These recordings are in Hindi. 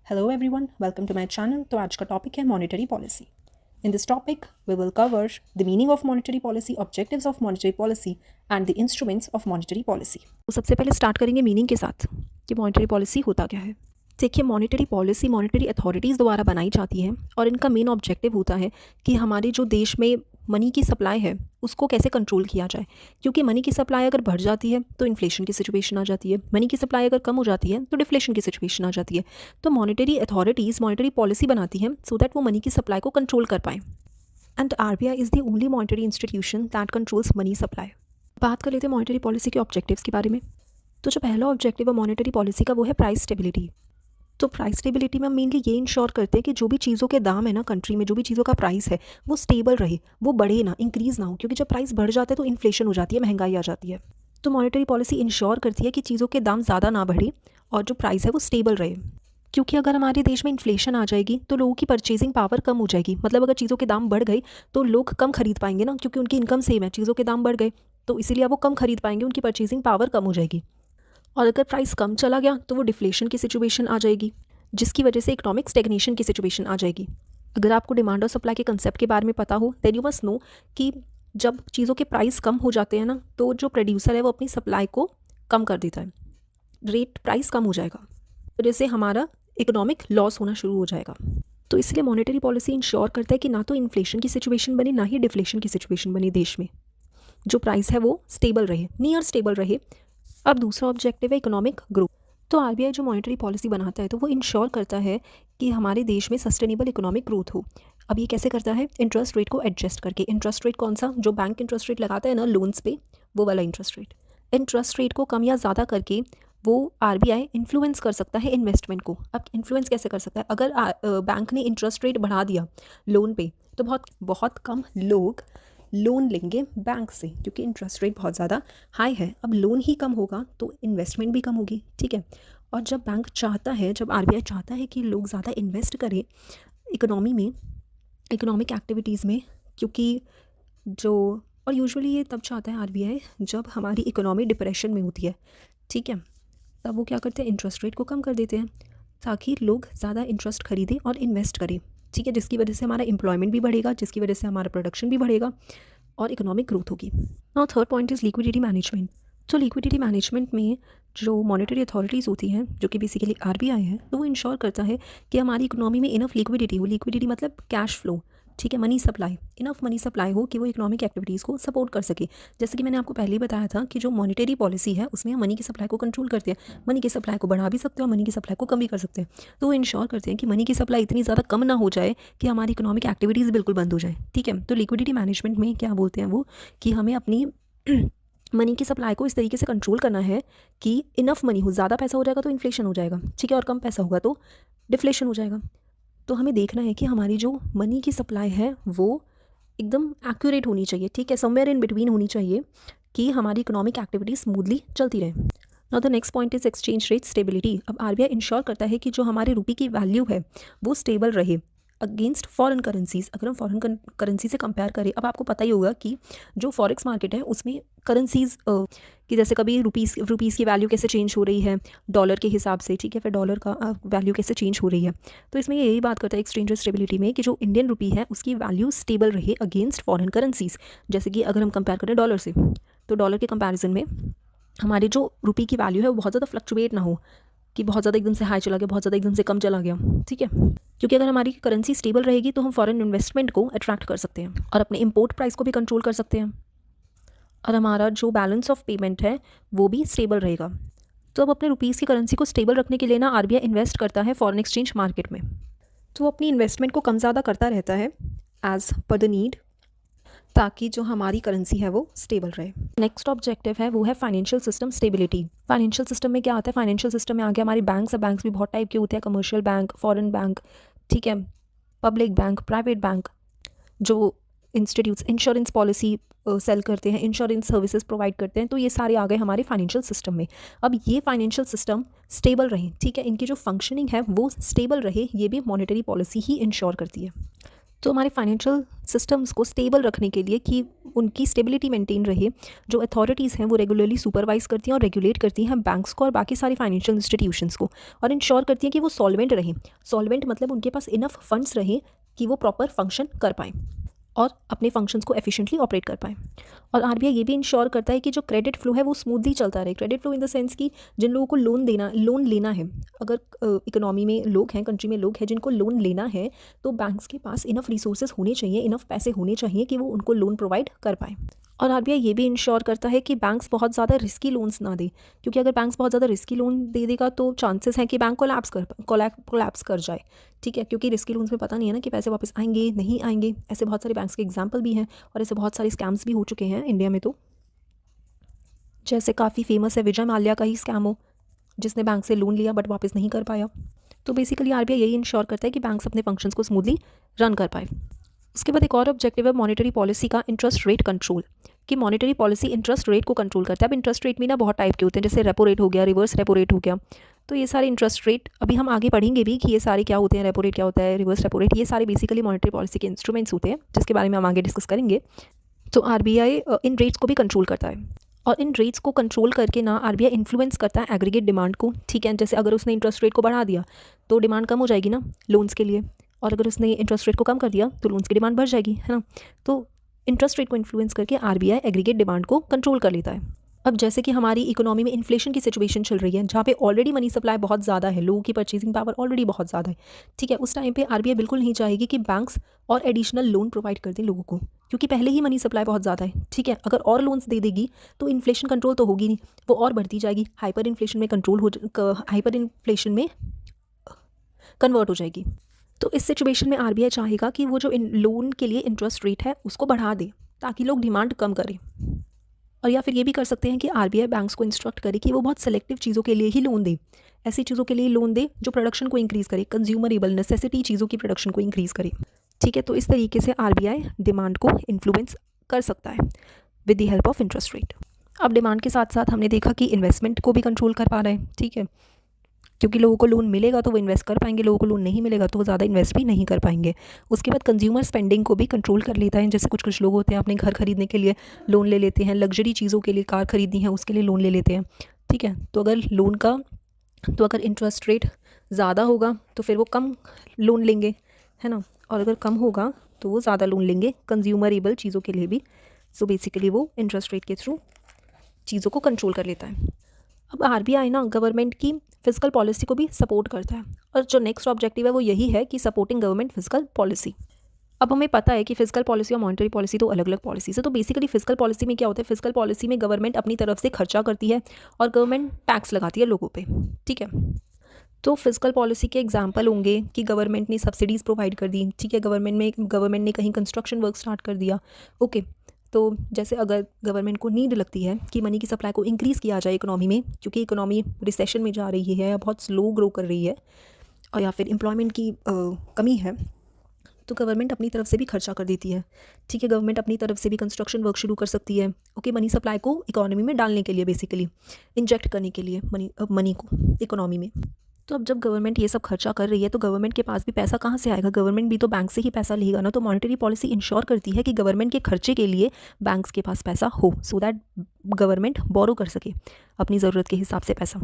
Hello everyone, welcome to my channel. तो आज का टॉपिक है monetary policy. In this topic, we will cover the meaning of monetary policy, objectives of monetary policy and the instruments of monetary policy. तो सबसे पहले स्टार्ट करेंगे मीनिंग के साथ कि मॉनेटरी पॉलिसी होता क्या है. देखिए, मॉनेटरी पॉलिसी मॉनेटरी अथॉरिटीज़ द्वारा बनाई जाती है और इनका मेन ऑब्जेक्टिव होता है कि हमारे जो देश में मनी की सप्लाई है उसको कैसे कंट्रोल किया जाए. क्योंकि मनी की सप्लाई अगर बढ़ जाती है तो इन्फ्लेशन की सिचुएशन आ जाती है, मनी की सप्लाई अगर कम हो जाती है तो डिफ्लेशन की सिचुएशन आ जाती है. तो मॉनेटरी अथॉरिटीज़ मॉनेटरी पॉलिसी बनाती हैं सो दैट वो मनी की सप्लाई को कंट्रोल कर पाएँ. And RBI is the only monetary institution that controls money supply. बात कर लेते हैं मॉनेटरी पॉलिसी के ऑब्जेक्टिव्स के बारे में. तो जो पहला ऑब्जेक्टिव है मॉनेटरी पॉलिसी का वो है प्राइस स्टेबिलिटी. तो प्राइस स्टेबिलिटी में हम मेनली ये इंश्योर करते हैं कि जो भी चीज़ों के दाम है ना कंट्री में, जो भी चीज़ों का प्राइस है वो स्टेबल रहे, वो बढ़े ना, इंक्रीज़ ना हो. क्योंकि जब प्राइस बढ़ जाता है तो इन्फ्लेशन हो जाती है, महंगाई आ जाती है. तो मॉनेटरी पॉलिसी इंश्योर करती है कि चीज़ों के दाम ज़्यादा ना बढ़े और जो प्राइस है वो स्टेबल रहे. क्योंकि अगर हमारे देश में इन्फ्लेशन आ जाएगी तो लोगों की परचेजिंग पावर कम हो जाएगी. मतलब अगर चीज़ों के दाम बढ़ गए तो लोग कम खरीद पाएंगे ना, क्योंकि उनकी इनकम सेम है. चीज़ों के दाम बढ़ गए तो इसीलिए वो कम खरीद पाएंगे, उनकी परचेजिंग पावर कम हो जाएगी. और अगर प्राइस कम चला गया तो वो डिफ्लेशन की सिचुएशन आ जाएगी, जिसकी वजह से इकोनॉमिक स्टेगनेशन की सिचुएशन आ जाएगी. अगर आपको डिमांड और सप्लाई के कंसेप्ट के बारे में पता हो देन यू मस्ट नो कि जब चीज़ों के प्राइस कम हो जाते हैं ना तो जो प्रोड्यूसर है वो अपनी सप्लाई को कम कर देता है, रेट प्राइस कम हो जाएगा, वजह से हमारा इकोनॉमिक लॉस होना शुरू हो जाएगा. तो इसलिए मॉनेटरी पॉलिसी इंश्योर करता है कि ना तो इन्फ्लेशन की सिचुएशन बने ना ही डिफ्लेशन की सिचुएशन बने देश में. जो प्राइस है वो स्टेबल रहे, नियर स्टेबल रहे. अब दूसरा ऑब्जेक्टिव है इकोनॉमिक ग्रोथ. तो RBI जो मॉनेटरी पॉलिसी बनाता है तो वो इंश्योर करता है कि हमारे देश में सस्टेनेबल इकोनॉमिक ग्रोथ हो. अब ये कैसे करता है? इंटरेस्ट रेट को एडजस्ट करके. इंटरेस्ट रेट कौन सा? जो बैंक इंटरेस्ट रेट लगाता है ना लोन्स पे, वो वाला इंटरेस्ट रेट. इंटरेस्ट रेट को कम या ज़्यादा करके वो RBI इन्फ्लुएंस कर सकता है इन्वेस्टमेंट को. अब इन्फ्लुएंस कैसे कर सकता है? अगर बैंक ने इंटरेस्ट रेट बढ़ा दिया लोन पे तो बहुत बहुत कम लोग लोन लेंगे बैंक से, क्योंकि इंटरेस्ट रेट बहुत ज़्यादा हाई है. अब लोन ही कम होगा तो इन्वेस्टमेंट भी कम होगी, ठीक है. और जब बैंक चाहता है, जब RBI चाहता है कि लोग ज़्यादा इन्वेस्ट करें इकोनॉमी में, इकोनॉमिक एक्टिविटीज़ में, क्योंकि जो और यूजुअली ये तब चाहता है RBI जब हमारी इकोनॉमी डिप्रेशन में होती है, ठीक है. तब वो क्या करते हैं? इंटरेस्ट रेट को कम कर देते हैं ताकि लोग ज़्यादा इंटरेस्ट खरीदें और इन्वेस्ट करें, ठीक है. जिसकी वजह से हमारा एम्प्लॉयमेंट भी बढ़ेगा, जिसकी वजह से हमारा प्रोडक्शन भी बढ़ेगा और इकोनॉमिक ग्रोथ होगी. Now third point is liquidity management. तो लिक्विडिटी मैनेजमेंट में जो मॉनेटरी अथॉरिटीज़ होती हैं, जो कि बेसिकली RBI है, तो वो इंश्योर करता है कि हमारी इकोनॉमी में इनफ लिक्विडिटी हो. लिक्विडिटी मतलब कैश फ्लो, ठीक है, money supply, enough money supply हो कि वो इकोनॉमिक एक्टिविटीज़ को सपोर्ट कर सके. जैसे कि मैंने आपको पहले ही बताया था कि जो मॉनेटरी पॉलिसी है उसमें हम मनी की सप्लाई को कंट्रोल करते हैं. मनी की सप्लाई को बढ़ा भी सकते हैं और मनी की सप्लाई को कम भी कर सकते हैं. तो वो इंश्योर करते हैं कि मनी की सप्लाई इतनी ज़्यादा कम ना हो जाए कि हमारी इकोनॉमिक एक्टिविटीज़ बिल्कुल बंद हो जाए, ठीक है. तो लिक्विडिटी मैनेजमेंट में क्या बोलते हैं वो कि हमें अपनी मनी की सप्लाई को इस तरीके से कंट्रोल करना है कि इनफ मनी हो. ज़्यादा पैसा हो जाएगा तो इन्फ्लेशन हो जाएगा, ठीक है, और कम पैसा होगा तो डिफ्लेशन हो जाएगा. तो हमें देखना है कि हमारी जो मनी की सप्लाई है वो एकदम एक्यूरेट होनी चाहिए, ठीक है, समवेयर इन बिटवीन होनी चाहिए कि हमारी इकोनॉमिक एक्टिविटी स्मूथली चलती रहे. Now the next point is exchange rate stability. अब RBI इंश्योर करता है कि जो हमारे रुपये की वैल्यू है वो स्टेबल रहे अगेंस्ट फॉरेन करेंसीज. अगर हम फॉरेन करेंसी से कंपेयर करें, अब आपको पता ही होगा कि जो फॉरेक्स मार्केट है उसमें करेंसीज कि जैसे कभी रुपीज़ की वैल्यू कैसे चेंज हो रही है डॉलर के हिसाब से, ठीक है, फिर डॉलर का वैल्यू कैसे चेंज हो रही है. तो इसमें यही बात करता है एक्सचेंज रेट स्टेबिलिटी में कि जो इंडियन रुपी है उसकी वैल्यू स्टेबल रहे अगेंस्ट फॉरेन करेंसीज. जैसे कि अगर हम कंपेयर करें डॉलर से, तो डॉलर के कंपैरिजन में हमारी जो रुपये की वैल्यू है वो बहुत ज़्यादा फ्लक्चुएट ना हो कि बहुत ज़्यादा एकदम से हाई चला गया, बहुत ज़्यादा एकदम से कम चला गया, ठीक है. क्योंकि अगर हमारी करेंसी स्टेबल रहेगी तो हम फॉरेन इन्वेस्टमेंट को अट्रैक्ट कर सकते हैं और अपने इंपोर्ट प्राइस को भी कंट्रोल कर सकते हैं और हमारा जो बैलेंस ऑफ पेमेंट है वो भी स्टेबल रहेगा. तो अब अपने रुपीज़ की करेंसी को स्टेबल रखने के लिए ना RBI इन्वेस्ट करता है फॉरेन एक्सचेंज मार्केट में. तो वो अपनी इन्वेस्टमेंट को कम ज़्यादा करता रहता है एज़ पर द नीड, ताकि जो हमारी करेंसी है वो स्टेबल रहे. नेक्स्ट ऑब्जेक्टिव है वो है financial system stability. Financial system में क्या आता है? फाइनेंशियल सिस्टम में आ गया हमारी बैंक्स. अब बैंक्स भी बहुत टाइप के होते हैं, कमर्शियल बैंक, फॉरेन बैंक, ठीक है, पब्लिक बैंक, प्राइवेट बैंक, जो इंस्टीट्यूट्स इंश्योरेंस पॉलिसी सेल करते हैं, इंश्योरेंस सर्विसेज प्रोवाइड करते हैं. तो ये सारे आ गए हमारे फाइनेंशियल सिस्टम में. अब ये फाइनेंशियल सिस्टम स्टेबल रहे, ठीक है, इनकी जो फंक्शनिंग है वो स्टेबल रहे, ये भी मॉनेटरी पॉलिसी ही इंश्योर करती है. तो हमारे फाइनेंशियल सिस्टम्स को स्टेबल रखने के लिए कि उनकी स्टेबिलिटी मेंटेन रहे, जो अथॉरिटीज़ हैं वो रेगुलरली सुपरवाइज करती हैं और रेगुलेट करती हैं बैंक्स को और बाकी सारी फाइनेंशियल इंस्टीट्यूशंस को, और इंश्योर करती हैं कि वो सॉल्वेंट रहें। सॉल्वेंट मतलब उनके पास इनफ फंड्स रहें कि वो प्रॉपर फंक्शन कर पाएँ और अपने फंक्शंस को एफिशिएंटली ऑपरेट कर पाएँ। और आरबीआई ये भी इंश्योर करता है कि जो क्रेडिट फ्लो है वो स्मूथली चलता रहे। Credit flow in the sense कि जिन लोगों को लोन लेना है, अगर इकोनॉमी में लोग हैं, कंट्री में लोग हैं जिनको लोन लेना है, तो बैंक्स के पास इनफ रिसोर्सेज होने चाहिए, इनफ पैसे होने चाहिए कि वो उनको लोन प्रोवाइड कर पाएँ। और आरबीआई ये भी इंश्योर करता है कि बैंक्स बहुत ज़्यादा रिस्की लोन्स ना दें, क्योंकि अगर बैंक्स बहुत ज़्यादा रिस्की लोन दे देगा तो चांसेस हैं कि बैंक कोलैप्स कर जाए। ठीक है, क्योंकि रिस्की लोन्स में पता नहीं है ना कि पैसे वापस आएंगे नहीं आएंगे। ऐसे बहुत सारे बैंक्स के एग्जाम्पल भी हैं और ऐसे बहुत सारे स्कैम्स भी हो चुके हैं इंडिया में। तो जैसे काफ़ी फेमस है विजय माल्या का ही स्कैम हो, जिसने बैंक से लोन लिया बट वापस नहीं कर पाया। तो बेसिकली आरबीआई यही इंश्योर करता है कि बैंक्स अपने फंक्शंस को स्मूथली रन कर पाए। उसके बाद एक और ऑब्जेक्टिव है मॉनेटरी पॉलिसी का इंटरेस्ट रेट कंट्रोल, कि मॉनेटरी पॉलिसी इंटरेस्ट रेट को कंट्रोल करता है। अब इंटरेस्ट रेट में ना बहुत टाइप के होते हैं, जैसे रेपो रेट हो गया, रिवर्स रेपो रेट हो गया। तो ये सारे इंटरेस्ट रेट अभी हम आगे पढ़ेंगे भी कि ये सारे क्या होते हैं, रेपो रेट क्या होता है, रिवर्स रेपो रेट, ये सारे बेसिकली मॉनेटरी पॉलिसी के इंस्ट्रूमेंट्स होते हैं जिसके बारे में हम आगे डिस्कस करेंगे। तो आरबीआई इन रेट्स को भी कंट्रोल करता है, और इन रेट्स को कंट्रोल करके ना आरबीआई इन्फ्लुएंस करता है एग्रीगेट डिमांड को। ठीक है, जैसे अगर उसने इंटरेस्ट रेट को बढ़ा दिया तो डिमांड कम हो जाएगी ना लोन्स के लिए, और अगर उसने इंटरेस्ट रेट को कम कर दिया तो लोन्स की डिमांड बढ़ जाएगी, है ना। तो इंटरेस्ट रेट को इन्फ्लुएंस करके आरबीआई एग्रीगेट डिमांड को कंट्रोल कर लेता है। अब जैसे कि हमारी इकोनॉमी में इन्फ्लेशन की सिचुएशन चल रही है, जहाँ पे ऑलरेडी मनी सप्लाई बहुत ज़्यादा है, लोगों की परचेजिंग पावर ऑलरेडी बहुत ज़्यादा है। ठीक है, उस टाइम पे आरबीआई बिल्कुल नहीं चाहेगी कि बैंक्स और एडिशनल लोन प्रोवाइड कर दें लोगों को, क्योंकि पहले ही मनी सप्लाई बहुत ज़्यादा है। ठीक है, अगर और लोन्स दे देगी तो इन्फ्लेशन कंट्रोल तो होगी नहीं, वो और बढ़ती जाएगी, हाइपर इन्फ्लेशन में कन्वर्ट हो जाएगी। तो इस सिचुएशन में आरबीआई चाहेगा कि वो जो लोन के लिए इंटरेस्ट रेट है उसको बढ़ा दे, ताकि लोग डिमांड कम करें। और या फिर ये भी कर सकते हैं कि आरबीआई बैंक्स को इंस्ट्रक्ट करे कि वो बहुत सेलेक्टिव चीज़ों के लिए ही लोन दे, ऐसी चीज़ों के लिए लोन दे जो प्रोडक्शन को इंक्रीज़ करे, कंज्यूमरेबल नेसेसिटी चीज़ों की प्रोडक्शन को इंक्रीज़ करे। ठीक है, तो इस तरीके से आरबीआई डिमांड को इन्फ्लुएंस कर सकता है with the help of interest rate. अब डिमांड के साथ साथ हमने देखा कि इन्वेस्टमेंट को भी कंट्रोल कर पा रहे हैं। ठीक है, क्योंकि लोगों को लोन मिलेगा तो वो इन्वेस्ट कर पाएंगे, लोगों को लोन नहीं मिलेगा तो वो ज़्यादा इन्वेस्ट भी नहीं कर पाएंगे। उसके बाद कंज्यूमर स्पेंडिंग को भी कंट्रोल कर लेता है, जैसे कुछ लोग होते हैं अपने घर खरीदने के लिए लोन ले लेते हैं, लग्जरी चीज़ों के लिए, कार खरीदनी है उसके लिए लोन ले लेते हैं। ठीक है, तो अगर इंटरेस्ट रेट ज़्यादा होगा तो फिर वो कम लोन लेंगे, है ना, और अगर कम होगा तो वो ज़्यादा लोन लेंगे कंज्यूमरेबल चीज़ों के लिए भी। सो बेसिकली वो इंटरेस्ट रेट के थ्रू चीज़ों को कंट्रोल कर लेता है। अब आरबीआई ना गवर्नमेंट की फिजिकल पॉलिसी को भी सपोर्ट करता है, और जो नेक्स्ट ऑब्जेक्टिव है वो यही है कि सपोर्टिंग गवर्नमेंट फिजिकल पॉलिसी। अब हमें पता है कि फिजिकल पॉलिसी और मॉनेटरी पॉलिसी तो अलग अलग पॉलिसीज है। तो बेसिकली फिजिकल पॉलिसी में क्या होता है, फिजिकल पॉलिसी में गवर्नमेंट अपनी तरफ से खर्चा करती है और गवर्नमेंट टैक्स लगाती है लोगों पे। ठीक है, तो फिजिकल पॉलिसी के एग्जांपल होंगे कि गवर्नमेंट ने सब्सिडीज़ प्रोवाइड कर दी। ठीक है, गवर्नमेंट ने कहीं कंस्ट्रक्शन वर्क स्टार्ट कर दिया। ओके, तो जैसे अगर गवर्नमेंट को नीड लगती है कि मनी की सप्लाई को इंक्रीज़ किया जाए इकोनॉमी में, क्योंकि इकोनॉमी रिसेशन में जा रही है या बहुत स्लो ग्रो कर रही है, और या फिर एम्प्लॉयमेंट की कमी है, तो गवर्नमेंट अपनी तरफ से भी खर्चा कर देती है। ठीक है, गवर्नमेंट अपनी तरफ से भी कंस्ट्रक्शन वर्क शुरू कर सकती है। ओके, मनी सप्लाई को इकोनॉमी में डालने के लिए, बेसिकली इंजेक्ट करने के लिए मनी को इकोनॉमी में। तो अब जब गवर्नमेंट ये सब खर्चा कर रही है तो गवर्नमेंट के पास भी पैसा कहाँ से आएगा, गवर्नमेंट भी तो बैंक से ही पैसा लेगा ना। तो मॉनेटरी पॉलिसी इंश्योर करती है कि गवर्नमेंट के खर्चे के लिए बैंक्स के पास पैसा हो, सो दैट गवर्नमेंट बोरो कर सके अपनी ज़रूरत के हिसाब से पैसा।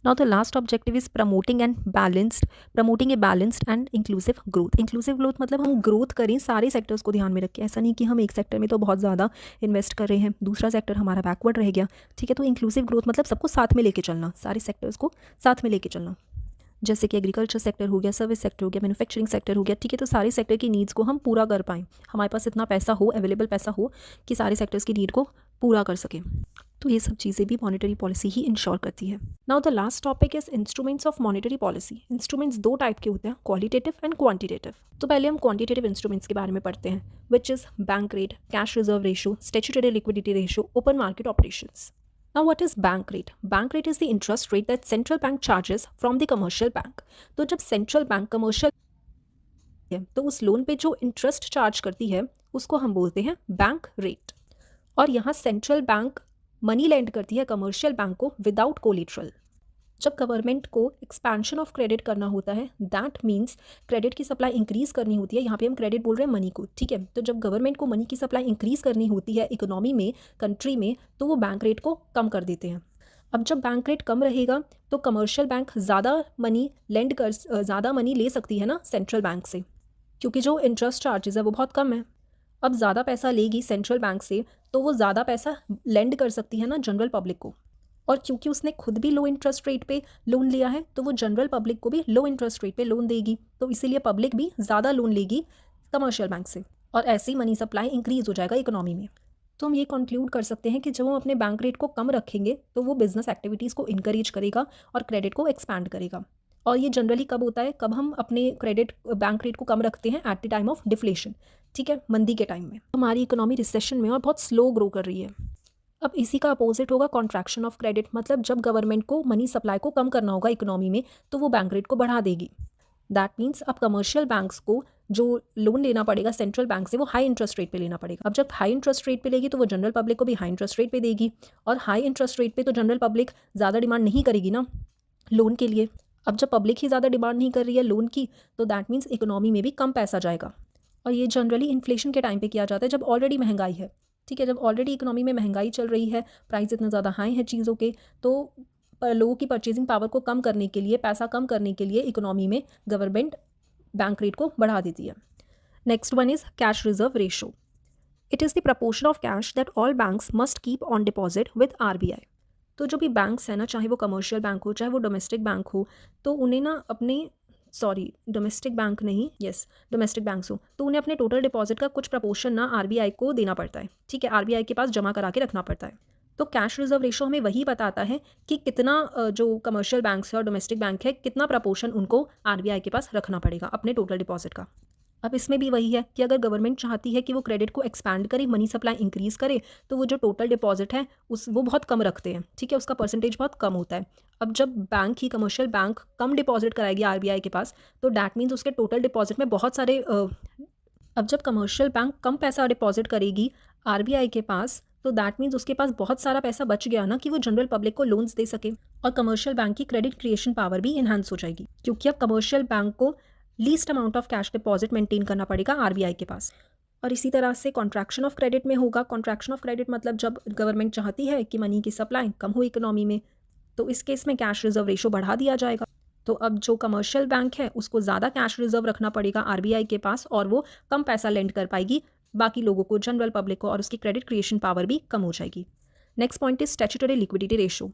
Now the last objective is promoting a balanced and inclusive growth. Inclusive growth मतलब हम ग्रोथ करें सारे सेक्टर्स को ध्यान में रखें, ऐसा नहीं कि हम एक सेक्टर में तो बहुत ज़्यादा इन्वेस्ट कर रहे हैं, दूसरा सेक्टर हमारा बैकवर्ड रह गया। ठीक है, तो इंक्लूसिव ग्रोथ मतलब सबको साथ में लेके चलना, सारे सेक्टर्स को साथ में लेके चलना, जैसे कि एग्रीकल्चर सेक्टर हो गया, सर्विस सेक्टर हो गया, मैन्युफैक्चरिंग सेक्टर हो गया। ठीक है, तो सारे सेक्टर की नीड्स को हम पूरा कर पाएँ, हमारे पास इतना पैसा हो, अवेलेबल पैसा हो कि सारे सेक्टर्स की नीड को पूरा कर सकें। तो ये सब चीज़ें भी मॉनेटरी पॉलिसी ही इंश्योर करती है। Now the last topic is instruments of monetary policy. Instruments दो टाइप के होते हैं, क्वालिटेटिव एंड क्वांटिटेटिव। तो पहले हम क्वांटिटेटिव इंस्ट्रूमेंट्स के बारे में पढ़ते हैं, which is bank rate, cash reserve ratio, statutory liquidity ratio, open market operations. Now what is bank rate? Bank rate is the interest rate that central bank charges from the commercial bank. तो जब central bank commercial है तो उस लोन पे जो इंटरेस्ट चार्ज करती है उसको हम बोलते हैं बैंक रेट। और यहाँ सेंट्रल बैंक मनी लेंड करती है कमर्शियल बैंक को विदाउट कोलेटरल। जब गवर्नमेंट को एक्सपेंशन ऑफ क्रेडिट करना होता है, दैट मीन्स क्रेडिट की सप्लाई इंक्रीज़ करनी होती है। यहाँ पे हम क्रेडिट बोल रहे हैं मनी को, ठीक है। तो जब गवर्नमेंट को मनी की सप्लाई इंक्रीज़ करनी होती है इकोनॉमी में, कंट्री में, तो वो बैंक रेट को कम कर देते हैं। अब जब बैंक रेट कम रहेगा तो कमर्शियल बैंक ज़्यादा मनी ले सकती है ना सेंट्रल बैंक से, क्योंकि जो इंटरेस्ट चार्जेस है वो बहुत कम है। अब ज़्यादा पैसा लेगी सेंट्रल बैंक से तो वो ज़्यादा पैसा लेंड कर सकती है ना जनरल पब्लिक को, और क्योंकि उसने खुद भी लो इंटरेस्ट रेट पे लोन लिया है तो वो जनरल पब्लिक को भी लो इंटरेस्ट रेट पे लोन देगी, तो इसीलिए पब्लिक भी ज़्यादा लोन लेगी कमर्शियल बैंक से, और ऐसे ही मनी सप्लाई इंक्रीज़ हो जाएगा इकोनॉमी में। तो हम ये कंक्लूड कर सकते हैं कि जब हम अपने बैंक रेट को कम रखेंगे तो वो बिज़नेस एक्टिविटीज़ को इनकरेज करेगा और क्रेडिट को एक्सपैंड करेगा। और ये जनरली कब होता है, कब हम अपने बैंक रेट को कम रखते हैं, at the time of deflation, ठीक है, मंदी के टाइम में। हमारी इकोनॉमी रिसेशन में और बहुत स्लो ग्रो कर रही है। अब इसी का अपोजिट होगा कॉन्ट्रैक्शन ऑफ क्रेडिट, मतलब जब गवर्नमेंट को मनी सप्लाई को कम करना होगा इकोनॉमी में तो वो बैंक रेट को बढ़ा देगी। दैट मीन्स अब कमर्शियल बैंक्स को जो लोन लेना पड़ेगा सेंट्रल बैंक से वो हाई इंटरेस्ट रेट पे लेना पड़ेगा। अब जब हाई इंटरेस्ट रेट पे लेगी तो वो जनरल पब्लिक को भी हाई इंटरेस्ट रेट पे देगी, और हाई इंटरेस्ट रेट पे तो जनरल पब्लिक ज़्यादा डिमांड नहीं करेगी ना लोन के लिए। अब जब पब्लिक ही ज़्यादा डिमांड नहीं कर रही है लोन की तो दैट मीन्स इकोनॉमी में भी कम पैसा जाएगा, और ये जनरली इन्फ्लेशन के टाइम पे किया जाता है जब ऑलरेडी महंगाई है, ठीक है। जब ऑलरेडी इकोनॉमी में महंगाई चल रही है, प्राइस इतना ज़्यादा हाई है चीज़ों के, तो लोगों की परचेजिंग पावर को कम करने के लिए, पैसा कम करने के लिए इकोनॉमी में गवर्नमेंट बैंक रेट को बढ़ा देती है। Next one is cash reserve ratio. It is the proportion of cash that all banks must keep on deposit with RBI। तो जो भी बैंक्स हैं ना, चाहे वो कमर्शियल बैंक हो चाहे वो डोमेस्टिक बैंक हो, तो उन्हें ना डोमेस्टिक बैंक्स हो तो उन्हें अपने टोटल डिपॉजिट का कुछ प्रपोर्शन ना RBI को देना पड़ता है, ठीक है, RBI के पास जमा करा के रखना पड़ता है। तो कैश रिजर्व रेशो हमें वही बताता है कि कितना जो कमर्शियल बैंक्स है और डोमेस्टिक बैंक है, कितना प्रपोर्शन उनको RBI के पास रखना पड़ेगा अपने टोटल डिपॉजिट का। अब इसमें भी वही है कि अगर गवर्नमेंट चाहती है कि वो क्रेडिट को एक्सपैंड करे, मनी सप्लाई इंक्रीज़ करे, तो वो जो टोटल डिपॉजिट है वो बहुत कम रखते हैं, ठीक है, उसका परसेंटेज बहुत कम होता है। अब जब कमर्शियल बैंक कम डिपॉजिट कराएगी RBI के पास तो डैट मीन्स उसके टोटल डिपॉजिट में बहुत सारे अब जब कमर्शियल बैंक कम पैसा डिपॉजिट करेगी RBI के पास तो दैट मीन्स उसके पास बहुत सारा पैसा बच गया ना कि वो जनरल पब्लिक को लोन्स दे सके, और कमर्शियल बैंक की क्रेडिट क्रिएशन पावर भी इन्हांस हो जाएगी, क्योंकि अब कमर्शियल बैंक को least amount of cash deposit maintain करना पड़ेगा RBI के पास। और इसी तरह से कॉन्ट्रैक्शन ऑफ क्रेडिट में होगा। कॉन्ट्रैक्शन ऑफ क्रेडिट मतलब जब गवर्नमेंट चाहती है कि मनी की सप्लाई कम हो इकोनॉमी में, तो इस केस में कैश रिजर्व रेशो बढ़ा दिया जाएगा। तो अब जो कमर्शियल बैंक है उसको ज़्यादा कैश रिजर्व रखना पड़ेगा RBI के पास, और वो कम पैसा लेंड कर पाएगी बाकी लोगों को, जनरल पब्लिक को, और उसकी क्रेडिट क्रिएशन पावर भी कम हो जाएगी। Next point is statutory liquidity ratio.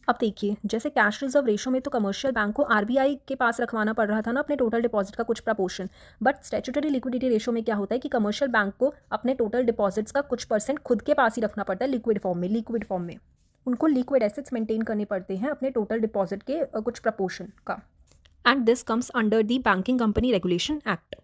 अब देखिए, जैसे कैश रिजर्व रेशो में तो कमर्शियल बैंक को RBI के पास रखवाना पड़ रहा था ना अपने टोटल डिपॉजिट का कुछ proportion, but statutory liquidity ratio में क्या होता है कि कमर्शियल बैंक को अपने टोटल डिपॉजिट्स का कुछ परसेंट खुद के पास ही रखना पड़ता है लिक्विड फॉर्म में। उनको लिक्विड एसेट्स मेंटेन करने पड़ते हैं अपने टोटल डिपॉजिट के कुछ प्रपोर्शन का, and this comes under the banking company regulation act.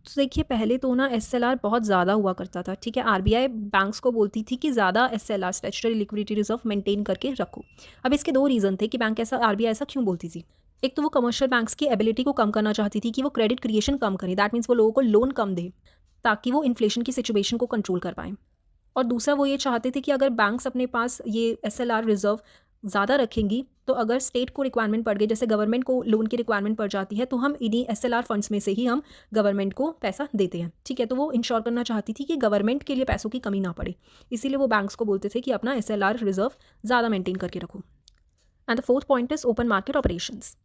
तो देखिए, पहले तो ना SLR बहुत ज़्यादा हुआ करता था, ठीक है। RBI बैंक्स को बोलती थी कि ज़्यादा SLR statutory liquidity reserve maintain करके रखो। अब इसके दो रीज़न थे कि RBI ऐसा क्यों बोलती थी। एक तो वो कमर्शियल बैंक्स की एबिलिटी को कम करना चाहती थी कि वो क्रेडिट क्रिएशन कम करें, दैट मीन्स वो लोगों को लोन कम दे ताकि वो इन्फ्लेशन की सिचुएशन को कंट्रोल कर पाएँ। और दूसरा वो ये चाहते थे कि अगर बैंक्स अपने पास ये SLR रिजर्व ज़्यादा रखेंगी तो अगर स्टेट को रिक्वायरमेंट पड़ गई, जैसे गवर्नमेंट को लोन की रिक्वायरमेंट पड़ जाती है, तो हम इन्हीं SLR फंड्स में से ही हम गवर्नमेंट को पैसा देते हैं, ठीक है। तो वो इंश्योर करना चाहती थी कि गवर्नमेंट के लिए पैसों की कमी ना पड़े, इसीलिए वो बैंक्स को बोलते थे कि अपना SLR रिजर्व ज़्यादा मेंटेन करके रखो। And the fourth point is open market operations.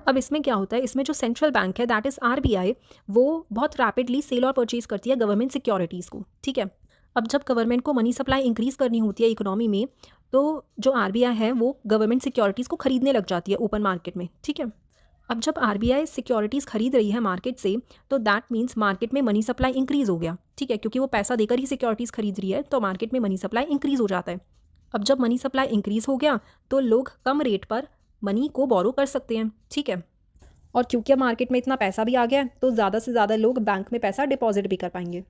अब इसमें क्या होता है, इसमें जो सेंट्रल बैंक है दैट इज़ RBI, वो बहुत रैपिडली सेल और परचेज करती है गवर्नमेंट सिक्योरिटीज़ को, ठीक है। अब जब गवर्नमेंट को मनी सप्लाई इंक्रीज़ करनी होती है इकोनॉमी में, तो जो RBI है वो गवर्नमेंट सिक्योरिटीज़ को खरीदने लग जाती है ओपन मार्केट में, ठीक है। अब जब RBI सिक्योरिटीज़ खरीद रही है मार्केट से, तो दैट मीन्स मार्केट में मनी सप्लाई इंक्रीज़ हो गया, ठीक है, क्योंकि वो पैसा देकर ही सिक्योरिटीज़ खरीद रही है, तो मार्केट में मनी सप्लाई इंक्रीज़ हो जाता है। अब जब मनी सप्लाई इंक्रीज़ हो गया तो लोग कम रेट पर मनी को बोरो कर सकते हैं, ठीक है। और क्योंकि अब मार्केट में इतना पैसा भी आ गया है तो ज़्यादा से ज़्यादा लोग बैंक में पैसा डिपॉजिट भी कर पाएंगे।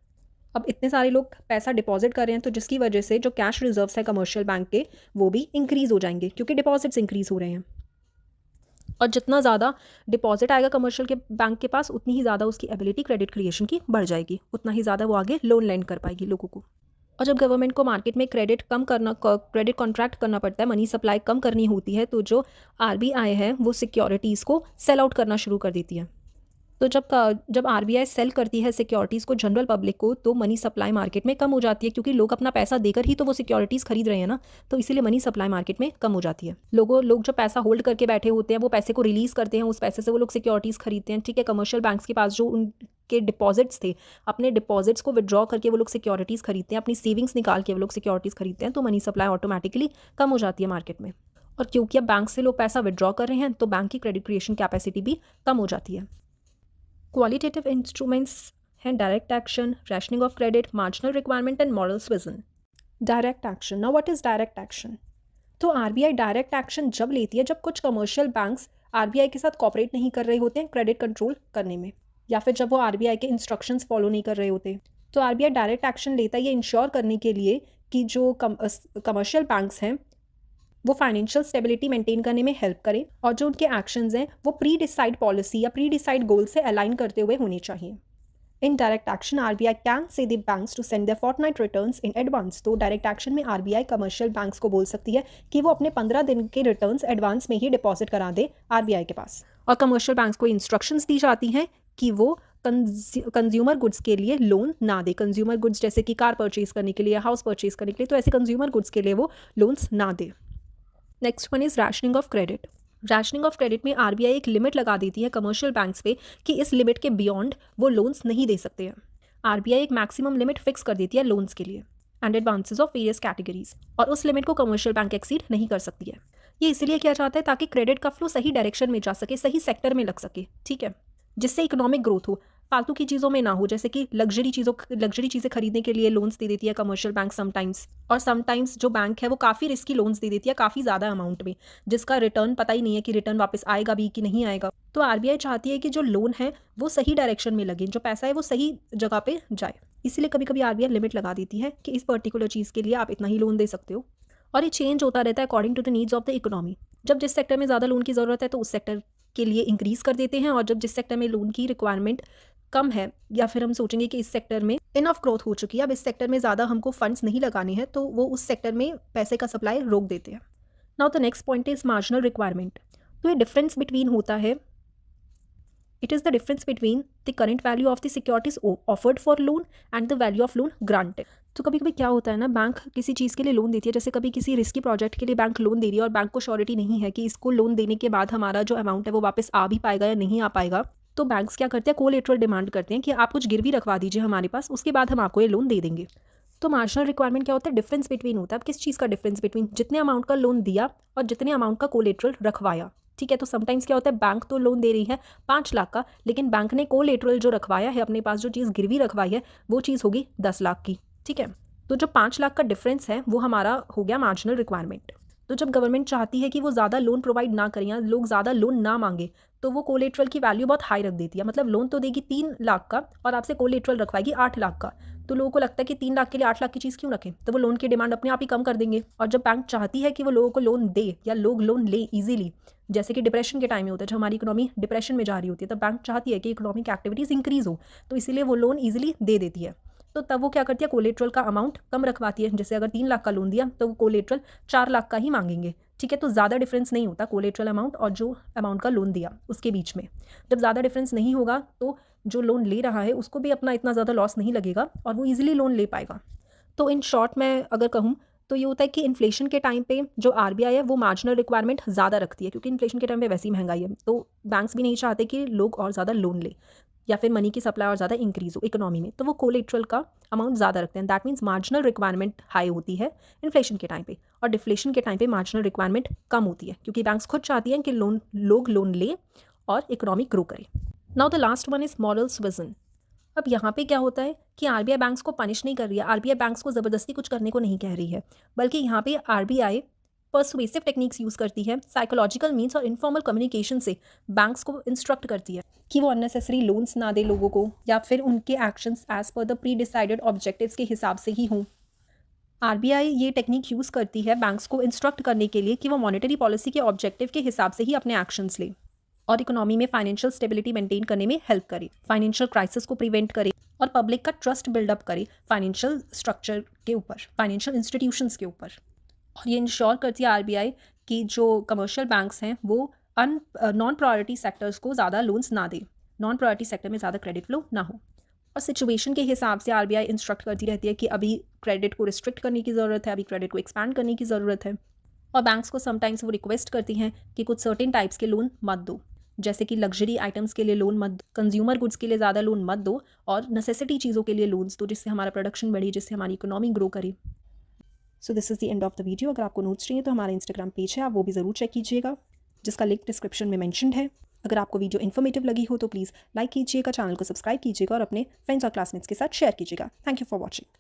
अब इतने सारे लोग पैसा डिपॉजिट कर रहे हैं तो जिसकी वजह से जो कैश रिजर्व्स है कमर्शियल बैंक के वो भी इंक्रीज़ हो जाएंगे, क्योंकि डिपॉजिट्स इंक्रीज़ हो रहे हैं। और जितना ज़्यादा डिपॉजिट आएगा कमर्शियल के बैंक के पास, उतनी ही ज़्यादा उसकी एबिलिटी क्रेडिट क्रिएशन की बढ़ जाएगी, उतना ही ज़्यादा वो आगे लोन लैंड कर पाएगी लोगों को। और जब गवर्नमेंट को मार्केट में क्रेडिट कॉन्ट्रैक्ट करना पड़ता है, मनी सप्लाई कम करनी होती है, तो जो आरबीआई है वो सिक्योरिटीज़ को सेल आउट करना शुरू कर देती है। तो जब आरबीआई सेल करती है सिक्योरिटीज़ को जनरल पब्लिक को, तो मनी सप्लाई मार्केट में कम हो जाती है, क्योंकि लोग अपना पैसा देकर ही तो वो सिक्योरिटीज़ खरीद रहे हैं ना, तो इसीलिए मनी सप्लाई मार्केट में कम हो जाती है। लोग जो पैसा होल्ड करके बैठे होते हैं वो पैसे को रिलीज़ करते हैं, उस पैसे से वो लोग सिक्योरिटीज़ खरीदते हैं। ठीक है, कमर्शियल बैंक्स के पास जो उनके डिपॉजिट्स थे, अपने डिपॉजिट्स को विड्रॉ करके वो लोग सिक्योरिटीज़ खरीदते हैं, अपनी सेविंग्स निकाल के वो लोग सिक्योरिटीज़ खरीदते हैं, तो मनी सप्लाई ऑटोमेटिकली कम हो जाती है मार्केट में। और क्योंकि अब बैंक से लोग पैसा विड्रॉ कर रहे हैं, तो बैंक की क्रेडिट क्रिएशन कैपेसिटी भी कम हो जाती है। क्वालिटेटिव इंस्ट्रूमेंट्स हैं direct action, rationing of credit, marginal requirement and morals vision. Direct action. Now what is direct action? तो आरबीआई डायरेक्ट एक्शन जब लेती है जब कुछ कमर्शियल बैंक्स आरबीआई के साथ कॉपरेट नहीं कर रहे होते हैं क्रेडिट कंट्रोल करने में, या फिर जब वो आरबीआई के इंस्ट्रक्शंस फॉलो नहीं कर रहे होते। तो आरबीआई डायरेक्ट एक्शन लेता है ये इंश्योर करने के लिए कि जो कमर्शियल बैंक्स हैं वो फाइनेंशियल स्टेबिलिटी मेंटेन करने में हेल्प करें, और जो उनके एक्शंस हैं वो प्री डिसाइड पॉलिसी या प्री डिसाइड गोल से अलाइन करते हुए होने चाहिए। In direct action RBI can say the banks to send their fortnight returns in advance. तो डायरेक्ट एक्शन में आरबीआई कमर्शियल बैंक्स को बोल सकती है कि वो अपने 15 दिन के रिटर्न्स एडवांस में ही डिपॉजिट करा दे आरबीआई के पास। और कमर्शियल बैंक्स को इंस्ट्रक्शंस दी जाती हैं कि वो कंज्यूमर गुड्स के लिए लोन ना दे। कंज्यूमर गुड्स जैसे कि कार परचेज करने के लिए, हाउस परचेज करने के लिए, तो ऐसे कंज्यूमर गुड्स के लिए वो लोन्स ना दे। Next one is rationing of credit. Rationing of credit में आरबीआई एक लिमिट लगा देती है कमर्शियल बैंक्स पे कि इस लिमिट के बियॉन्ड वो लोन्स नहीं दे सकते हैं। आरबीआई एक मैक्सिमम लिमिट फिक्स कर देती है लोन्स के लिए and advances of various categories, और उस लिमिट को कमर्शियल बैंक एक्सीड नहीं कर सकती है। ये इसलिए किया जाता है ताकि क्रेडिट का फ्लो सही डायरेक्शन में जा सके, सही सेक्टर में लग सके, ठीक है, जिससे इकोनॉमिक ग्रोथ हो, फालतू की चीज़ों में ना हो। जैसे कि लग्जरी चीज़ें खरीदने के लिए लोन्स दे देती है कमर्शियल बैंक समटाइम्स, और समटाइम्स जो बैंक है वो काफ़ी रिस्की लोन्स दे देती है काफ़ी ज़्यादा अमाउंट में, जिसका रिटर्न पता ही नहीं है कि रिटर्न वापस आएगा भी कि नहीं आएगा। तो आरबीआई चाहती है कि जो लोन है वो सही डायरेक्शन में लगे, जो पैसा है वो सही जगह पे जाए। इसलिए कभी कभी आरबीआई लिमिट लगा देती है कि इस पर्टिकुलर चीज़ के लिए आप इतना ही लोन दे सकते हो, और ये चेंज होता रहता है according to the needs of the economy. जब जिस सेक्टर में ज़्यादा लोन की ज़रूरत है तो उस सेक्टर के लिए इंक्रीज़ कर देते हैं, और जब जिस सेक्टर में लोन की रिक्वायरमेंट कम है, या फिर हम सोचेंगे कि इस सेक्टर में इनफ ग्रोथ हो चुकी है, अब इस सेक्टर में ज़्यादा हमको फंड्स नहीं लगाने हैं, तो वो उस सेक्टर में पैसे का सप्लाई रोक देते हैं। Now the next point is marginal requirement. तो ये डिफरेंस बिटवीन होता है, it is the difference between the current value of the securities offered for loan and the value of loan granted. तो कभी कभी क्या होता है ना, बैंक किसी चीज़ के लिए लोन देती है, जैसे कभी किसी रिस्की प्रोजेक्ट के लिए बैंक लोन दे रही है और बैंक को श्योरिटी नहीं है कि इसको लोन देने के बाद हमारा जो अमाउंट है वो वापस आ भी पाएगा या नहीं आ पाएगा। तो बैंक्स क्या करते हैं, कोलेटरल डिमांड करते हैं कि आप कुछ गिरवी रखवा दीजिए हमारे पास, उसके बाद हम आपको ये लोन दे देंगे। तो मार्जिनल रिक्वायरमेंट क्या होता है, डिफरेंस बिटवीन होता है। अब किस चीज़ का डिफरेंस बिटवीन, जितने अमाउंट का लोन दिया और जितने अमाउंट का कोलेटरल रखवाया, ठीक है। तो समटाइम्स क्या होता है, बैंक तो लोन दे रही है 5 लाख का, लेकिन बैंक ने कोलेटरल जो रखवाया है अपने पास, जो चीज़ गिरवी रखवाई है, वो चीज़ होगी 10 लाख की, ठीक है। तो जो 5 लाख का डिफरेंस है वो हमारा हो गया मार्जिनल रिक्वायरमेंट। तो जब गवर्नमेंट चाहती है कि वो ज़्यादा लोन प्रोवाइड ना करें या लोग ज़्यादा लोन ना मांगे, तो वो कोलेटरल की वैल्यू बहुत हाई रख देती है। मतलब लोन तो देगी 3 लाख का और आपसे कोलेटरल रखवाएगी 8 लाख का। तो लोगों को लगता है कि 3 लाख के लिए 8 लाख की चीज़ क्यों रखें, तो वो लोन की डिमांड अपने आप ही कम कर देंगे। और जब बैंक चाहती है कि वो लोगों को लोन दे या लोग लोन ले ईजिली, जैसे कि डिप्रेशन के टाइम में होता है, जब हमारी इकोनॉमी डिप्रेशन में जा रही होती है, तब बैंक चाहती है कि इकोनॉमिक एक्टिविटीज़ इंक्रीज़ हो, तो इसीलिए वो लोन ईजिली दे देती है। तो तब वो क्या करती है, कोलेटरल का अमाउंट कम रखवाती है। जैसे अगर 3 लाख का लोन दिया तो वो कोलेटरल 4 लाख का ही मांगेंगे, ठीक है। तो ज़्यादा डिफरेंस नहीं होता कोलेटरल अमाउंट और जो अमाउंट का लोन दिया उसके बीच में। जब ज़्यादा डिफरेंस नहीं होगा तो जो लोन ले रहा है उसको भी अपना इतना ज़्यादा लॉस नहीं लगेगा और वो ईजिली लोन ले पाएगा। तो इन शॉर्ट मैं अगर कहूँ तो ये होता है कि इन्फ्लेशन के टाइम पे जो आरबीआई है वो मार्जिनल रिक्वायरमेंट ज़्यादा रखती है, क्योंकि इन्फ्लेशन के टाइम पे वैसी ही महंगाई है, तो बैंक्स भी नहीं चाहते कि लोग और ज़्यादा लोन ले या फिर मनी की सप्लाई और ज़्यादा इंक्रीज़ हो इकोनॉमी में, तो वो कोलेटरल का अमाउंट ज़्यादा रखते हैं। That means marginal requirement high होती है इन्फ्लेशन के टाइम पे, और डिफ्लेशन के टाइम पे मार्जिनल रिक्वायरमेंट कम होती है, क्योंकि बैंक्स खुद चाहती हैं कि लोग लोन ले और इकोनॉमी ग्रो करे। Now the last one is morals vision. अब यहाँ पे क्या होता है कि आरबीआई बैंक्स को पनिश नहीं कर रही है, आरबीआई बैंक्स को ज़बरदस्ती कुछ करने को नहीं कह रही है, बल्कि यहाँ पे आरबीआई पर्सुएसिव टेक्निक्स यूज़ करती है, साइकोलॉजिकल मीन्स और इनफॉर्मल कम्युनिकेशन से बैंक्स को इंस्ट्रक्ट करती है कि वो अननेसेसरी लोन्स ना दे लोगों को, या फिर उनके actions as per the pre decided objectives के हिसाब से ही हों। आरबीआई ये टेक्निक यूज़ करती है बैंक्स को इंस्ट्रक्ट करने के लिए कि वो मॉनेटरी पॉलिसी के ऑब्जेक्टिव के हिसाब से ही अपने एक्शंस लें। और इकोनॉमी में फाइनेंशियल स्टेबिलिटी मेंटेन करने में हेल्प करे, फाइनेंशियल क्राइसिस को प्रिवेंट करे और पब्लिक का ट्रस्ट बिल्डअप करे फाइनेंशियल स्ट्रक्चर के ऊपर, फाइनेंशियल इंस्टीट्यूशंस के ऊपर। और ये इंश्योर करती है आरबीआई कि जो कमर्शियल बैंक्स हैं वो नॉन प्रायोरिटी सेक्टर्स को ज़्यादा लोन्स ना दे, नॉन प्रायोरिटी सेक्टर में ज़्यादा क्रेडिट फ्लो ना हो। और सिचुएशन के हिसाब से आरबीआई इंस्ट्रक्ट करती रहती है कि अभी क्रेडिट को रिस्ट्रिक्ट करने की ज़रूरत है, अभी क्रेडिट को एक्सपैंड करने की ज़रूरत है। और बैंक्स को समटाइम्स वो रिक्वेस्ट करती हैं कि कुछ सर्टेन टाइप्स के लोन मत दो, जैसे कि लग्जरी आइटम्स के लिए लोन मत दो, कंज्यूमर गुड्स के लिए ज़्यादा लोन मत दो, और नेसेसिटी चीज़ों के लिए लोन्स दो जिससे हमारा प्रोडक्शन बढ़े, जिससे हमारी इकोनॉमी ग्रो करे। So this is the end of the video. अगर आपको नोट्स चाहिए तो हमारा इंस्टाग्राम पेज है, आप वो भी ज़रूर चेक कीजिएगा, जिसका लिंक डिस्क्रिप्शन में मेंशन्ड है। अगर आपको वीडियो इन्फॉर्मेटिव लगी हो तो प्लीज़ लाइक कीजिएगा, चैनल को सब्सक्राइब कीजिएगा और अपने फ्रेंड्स और क्लासमेट्स के साथ शेयर कीजिएगा। Thank you for watching.